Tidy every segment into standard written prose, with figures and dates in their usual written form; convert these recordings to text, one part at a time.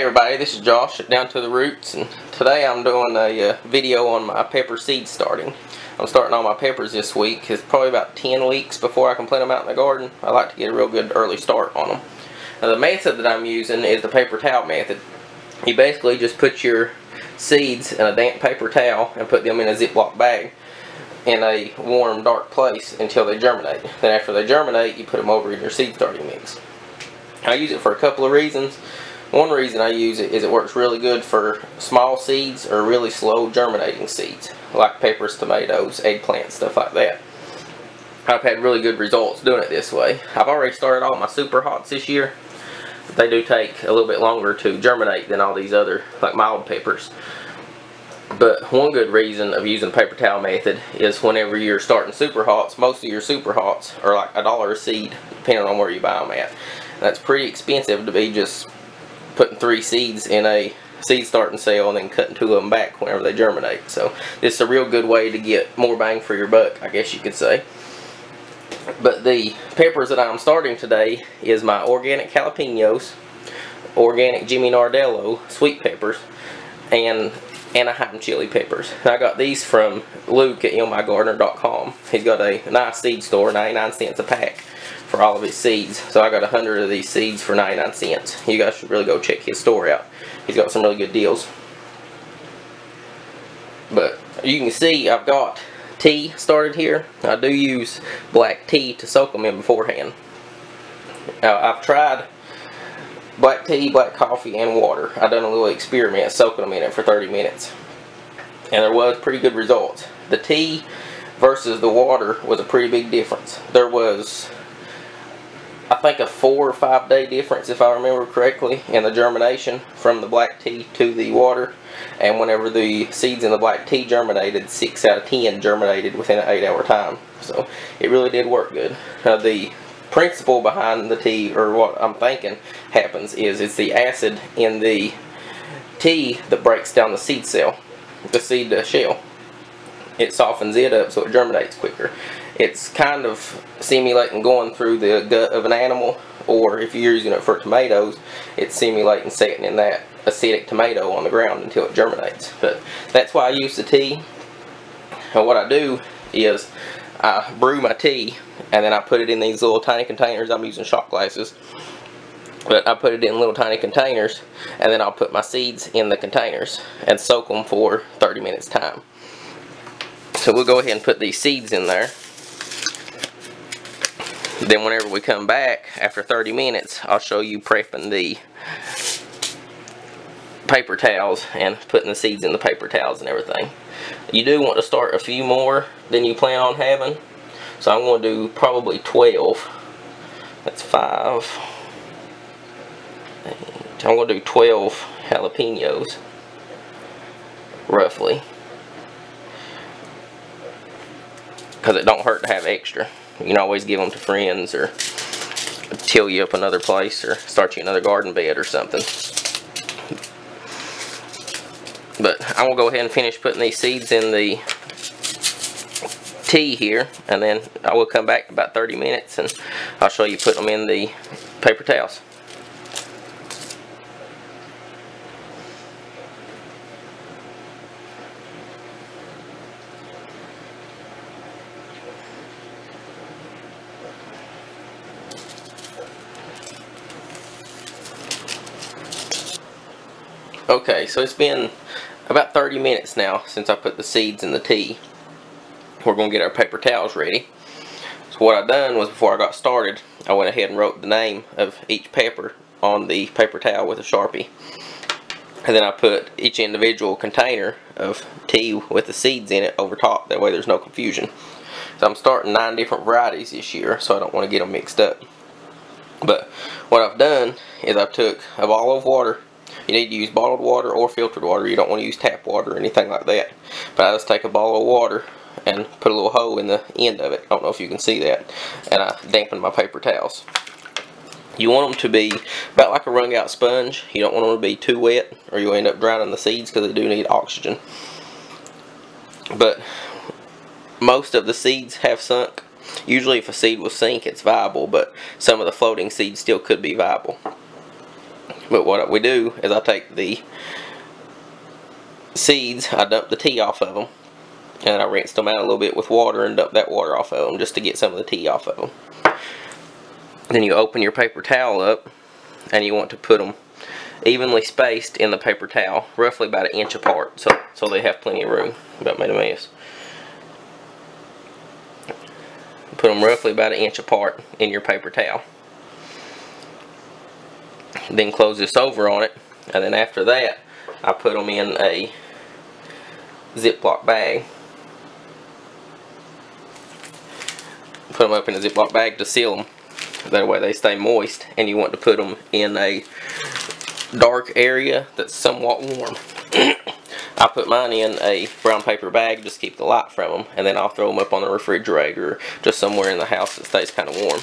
everybody, this is Josh at Down to the Roots, and today I'm doing a video on my pepper seed starting. I'm starting all my peppers this week. It's probably about 10 weeks before I can plant them out in the garden. I like to get a real good early start on them. Now, the method that I'm using is the paper towel method. You basically just put your seeds in a damp paper towel and put them in a ziploc bag in a warm, dark place until they germinate. Then after they germinate, you put them over in your seed starting mix. I use it for a couple of reasons. One reason I use it is it works really good for small seeds or really slow germinating seeds, like peppers, tomatoes, eggplant, stuff like that. I've had really good results doing it this way. I've already started all my super hots this year. They do take a little bit longer to germinate than all these other, like mild peppers. But one good reason of using the paper towel method is whenever you're starting super hots, most of your super hots are like $1 a seed, depending on where you buy them at. That's pretty expensive to be just putting 3 seeds in a seed starting cell and then cutting 2 of them back whenever they germinate. So this is a real good way to get more bang for your buck, I guess you could say. But the peppers that I'm starting today is my organic jalapenos, organic Jimmy Nardello sweet peppers, and Annaheim Chili peppers. And I got these from Luke at mygardener.com. He's got a nice seed store, 99 cents a pack for all of his seeds. So I got 100 of these seeds for 99 cents. You guys should really go check his store out. He's got some really good deals. But you can see I've got tea started here. I do use black tea to soak them in beforehand. I've tried black tea, black coffee, and water. I've done a little experiment soaking them in it for 30 minutes. And there was pretty good results. The tea versus the water was a pretty big difference. There was, I think, a 4 or 5 day difference, if I remember correctly, in the germination from the black tea to the water. And whenever the seeds in the black tea germinated, 6 out of 10 germinated within an 8-hour time. So it really did work good. The principle behind the tea, or what I'm thinking happens, is it's the acid in the tea that breaks down the seed cell, the seed shell. It softens it up so it germinates quicker. It's kind of simulating going through the gut of an animal, or if you're using it for tomatoes, it's simulating sitting in that acidic tomato on the ground until it germinates. But that's why I use the tea. And what I do is I brew my tea and then I put it in these little tiny containers. I'm using shot glasses, but I put it in little tiny containers, and then I'll put my seeds in the containers and soak them for 30 minutes time. So we'll go ahead and put these seeds in there. Then whenever we come back after 30 minutes, I'll show you prepping the paper towels and putting the seeds in the paper towels and everything. You do want to start a few more than you plan on having. So I'm going to do probably 12. That's 5. I'm going to do 12 jalapenos, roughly. Because it don't hurt to have extra. You can always give them to friends, or till you up another place, or start you another garden bed or something. But I'm going to go ahead and finish putting these seeds in the tea here, and then I will come back in about 30 minutes and I'll show you putting them in the paper towels. Okay, so it's been about 30 minutes now since I put the seeds in the tea. We're going to get our paper towels ready. So what I done was, before I got started, I went ahead and wrote the name of each pepper on the paper towel with a Sharpie. And then I put each individual container of tea with the seeds in it over top. That way there's no confusion. So I'm starting 9 different varieties this year, so I don't want to get them mixed up. But what I've done is I took a bottle of water. You need to use bottled water or filtered water. You don't want to use tap water or anything like that. But I just take a bottle of water and put a little hole in the end of it. I don't know if you can see that. And I dampen my paper towels. You want them to be about like a wrung out sponge. You don't want them to be too wet, or you'll end up drowning the seeds, because they do need oxygen. But most of the seeds have sunk. Usually if a seed will sink, it's viable, but some of the floating seeds still could be viable. But what we do is I take the seeds, I dump the tea off of them, and I rinse them out a little bit with water and dump that water off of them just to get some of the tea off of them. Then you open your paper towel up, and you want to put them evenly spaced in the paper towel, roughly about 1 inch apart, so they have plenty of room. About made a mess. Put them roughly about 1 inch apart in your paper towel. Then close this over on it, and then after that I put them in a ziploc bag. Put them up in a ziploc bag to seal them. That way they stay moist, and you want to put them in a dark area that's somewhat warm. I put mine in a brown paper bag just to keep the light from them, and then I'll throw them up on the refrigerator or just somewhere in the house that stays kind of warm.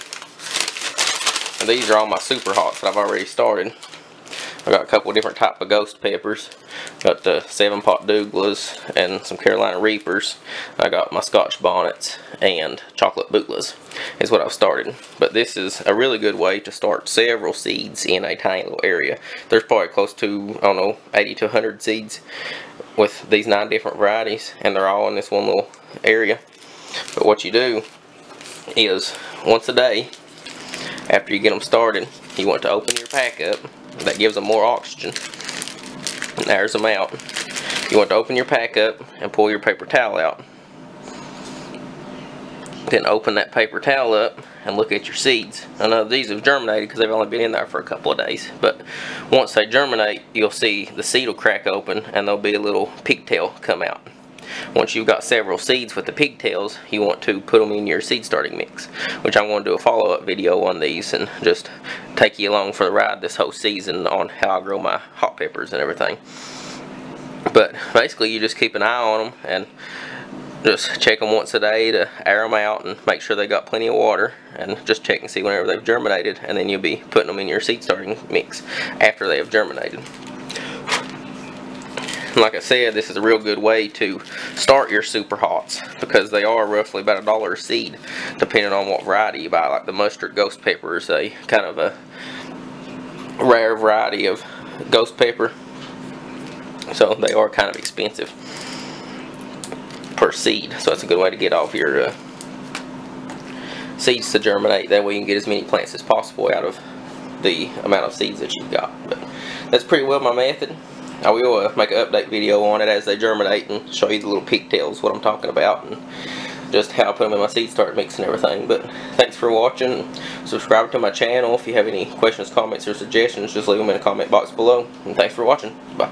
And these are all my super hots that I've already started. I got a couple of different type of ghost peppers. Got the 7 Pot Douglahs and some Carolina Reapers. I got my Scotch Bonnets and chocolate Bhutlahs is what I've started. But this is a really good way to start several seeds in a tiny little area. There's probably close to, I don't know, 80 to 100 seeds with these 9 different varieties, and they're all in this one little area. But what you do is once a day after you get them started, you want to open your pack up. That gives them more oxygen and airs them out. You want to open your pack up and pull your paper towel out. Then open that paper towel up and look at your seeds. I know these have germinated because they've only been in there for a couple of days, but once they germinate, you'll see the seed will crack open and there'll be a little pigtail come out. Once you've got several seeds with the pigtails, you want to put them in your seed starting mix, which I'm going to do a follow-up video on these and just take you along for the ride this whole season on how I grow my hot peppers and everything. But basically you just keep an eye on them and just check them once a day to air them out and make sure they got plenty of water, and just check and see whenever they've germinated, and then you'll be putting them in your seed starting mix after they have germinated. Like I said, this is a real good way to start your super hots because they are roughly about $1 a seed depending on what variety you buy. Like the mustard ghost pepper is a kind of a rare variety of ghost pepper, so they are kind of expensive per seed. So that's a good way to get off your seeds to germinate. That way you can get as many plants as possible out of the amount of seeds that you've got. But that's pretty well my method. I will make an update video on it as they germinate and show you the little pigtails, what I'm talking about, and just how I put them in my seed start mix and everything. But thanks for watching. Subscribe to my channel. If you have any questions, comments, or suggestions, just leave them in the comment box below. And thanks for watching. Bye.